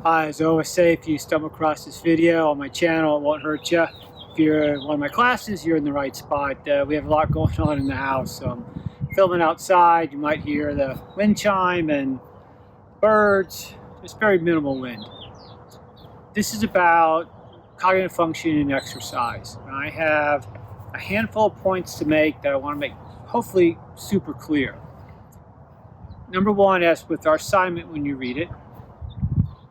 As I always say, if you stumble across this video on my channel, it won't hurt you. If you're in one of my classes, you're in the right spot. We have a lot going on in the house. So I'm filming outside. You might hear the wind chime and birds. Just very minimal wind. This is about cognitive function and exercise. And I have a handful of points to make that I want to make hopefully super clear. Number one, as with our assignment when you read it,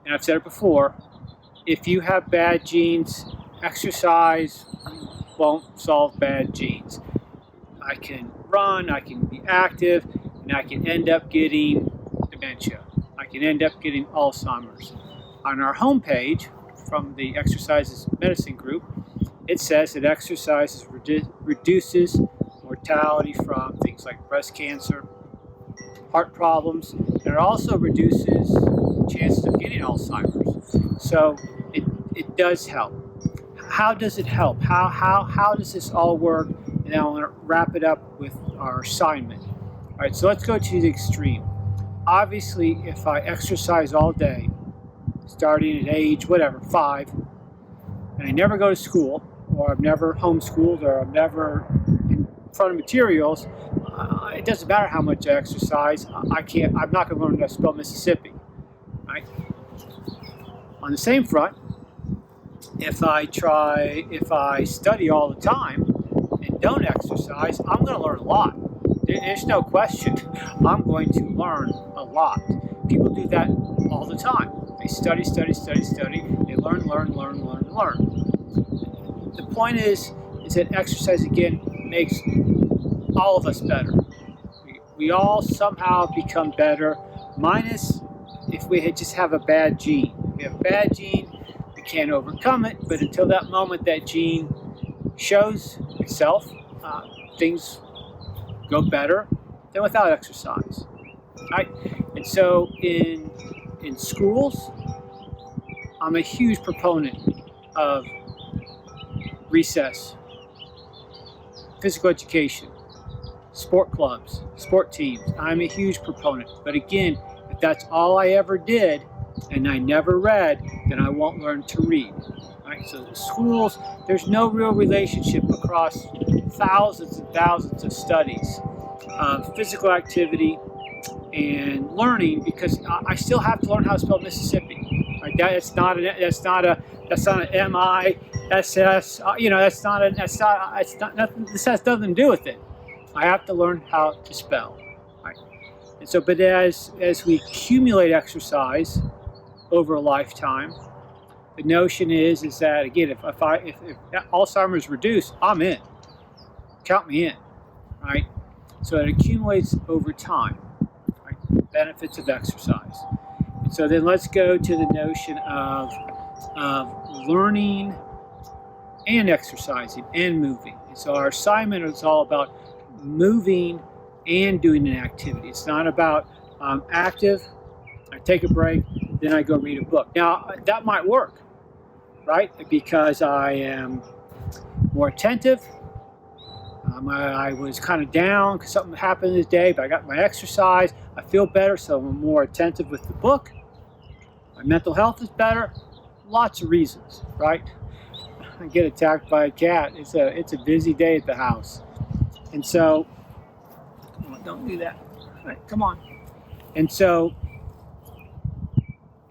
and I've said it before, if you have bad genes, exercise won't solve bad genes. I can run, I can be active, and I can end up getting dementia. I can end up getting Alzheimer's. On our homepage from the Exercises Medicine group, it says that exercise reduces mortality from things like breast cancer, heart problems, and it also reduces chances of getting Alzheimer's. So it does help. How does it help? How does this all work? And I want to wrap it up with our assignment. All right, so let's go to the extreme. Obviously, if I exercise all day, starting at age, 5, and I never go to school, or I'm never homeschooled, or I'm never in front of materials, it doesn't matter how much I exercise. I'm not going to learn to spell Mississippi, right? On the same front, if I study all the time and don't exercise, I'm going to learn a lot. There's no question. I'm going to learn a lot. People do that all the time. They study. They learn. The point is that exercise, again, makes all of us better. We all somehow become better, minus if we just have a bad gene. If we have a bad gene, we can't overcome it, but until that moment that gene shows itself, things go better than without exercise. Right? And so in schools, I'm a huge proponent of recess, physical education, sport clubs, sport teams. I'm a huge proponent. But again, if that's all I ever did and I never read, then I won't learn to read. Right? So the schools, there's no real relationship across thousands and thousands of studies of physical activity and learning, because I still have to learn how to spell Mississippi. Right? That's not an MISS. This has nothing to do with it. I have to learn how to spell. Right? And so, but as we accumulate exercise over a lifetime, the notion is that again, if Alzheimer's is reduced, I'm in. Count me in. Right? So it accumulates over time. Right? Benefits of exercise. And so then let's go to the notion of learning and exercising and moving. And so our assignment is all about moving and doing an activity. It's not about active, I take a break, then I go read a book. Now, that might work, right? Because I am more attentive. I was kind of down because something happened this day, but I got my exercise. I feel better, so I'm more attentive with the book. My mental health is better. Lots of reasons, right? I get attacked by a cat. It's a busy day at the house. And so, don't do that. All right, come on. And so,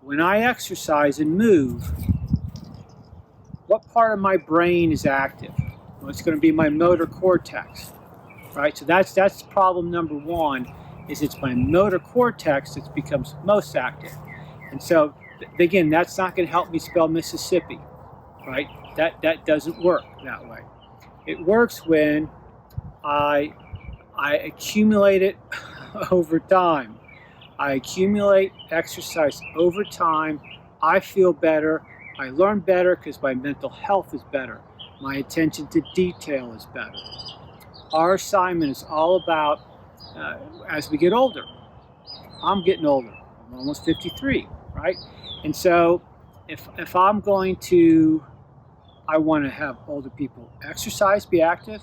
when I exercise and move, what part of my brain is active? Well, it's going to be my motor cortex, right? So that's problem number one, is it's my motor cortex that becomes most active. And so, again, that's not going to help me spell Mississippi, right? That doesn't work that way. It works when I accumulate it over time. I accumulate exercise over time. I feel better. I learn better because my mental health is better. My attention to detail is better. Our assignment is all about as we get older. I'm getting older. I'm almost 53, right? And so if I'm going to, I want to have older people exercise, be active,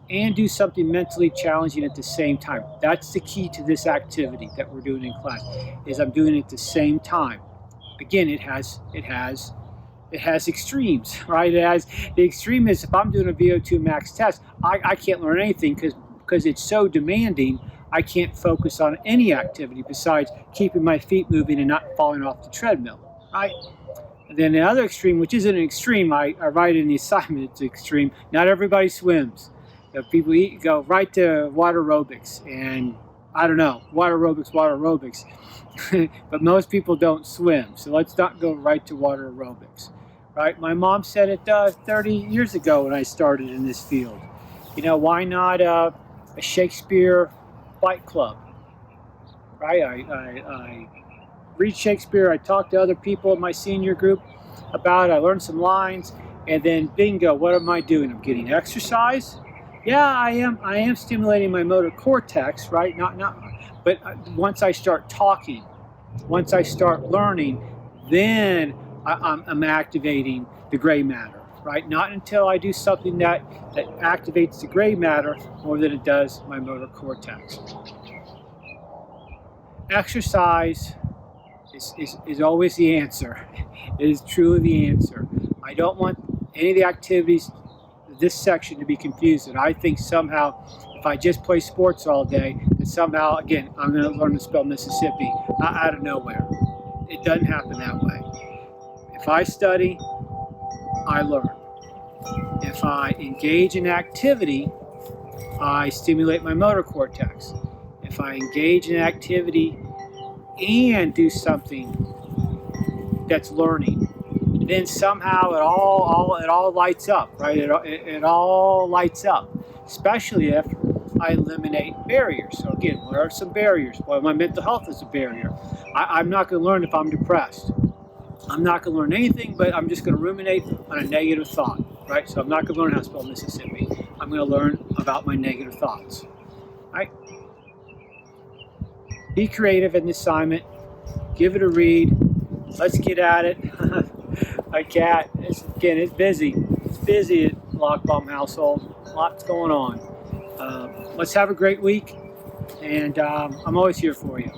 and do something mentally challenging at the same time. That's the key to this activity that we're doing in class, is I'm doing it at the same time. again, it has extremes, right? It has, the extreme is if I'm doing a VO2 max test, I can't learn anything because it's so demanding. I can't focus on any activity besides keeping my feet moving and not falling off the treadmill, right? And then the other extreme, which isn't an extreme, I write in the assignment, it's extreme. Not everybody swims. People go right to water aerobics, and I don't know, water aerobics. But most people don't swim, so let's not go right to water aerobics, right? My mom said it 30 years ago when I started in this field. You know, why not a Shakespeare fight club, right? I read Shakespeare, I talk to other people in my senior group about it, I learned some lines, and then bingo, what am I doing? I'm getting exercise. Yeah, I am stimulating my motor cortex, right? But once I start talking, once I start learning, then I'm activating the gray matter, right? Not until I do something that activates the gray matter more than it does my motor cortex. Exercise is always the answer. It is truly the answer. I don't want any of the activities, this section, to be confused. And I think somehow, if I just play sports all day, that somehow, again, I'm going to learn to spell Mississippi out of nowhere. It doesn't happen that way. If I study, I learn. If I engage in activity, I stimulate my motor cortex. If I engage in activity and do something that's learning, then somehow it all lights up, right? It all lights up, especially if I eliminate barriers. So again, what are some barriers? Well, my mental health is a barrier. I'm not going to learn if I'm depressed. I'm not going to learn anything, but I'm just going to ruminate on a negative thought, right? So I'm not going to learn how to spell Mississippi. I'm going to learn about my negative thoughts, right? Be creative in the assignment. Give it a read. Let's get at it. My cat, it's busy. It's busy at Lockbaum household. Lots going on. Let's have a great week, and I'm always here for you.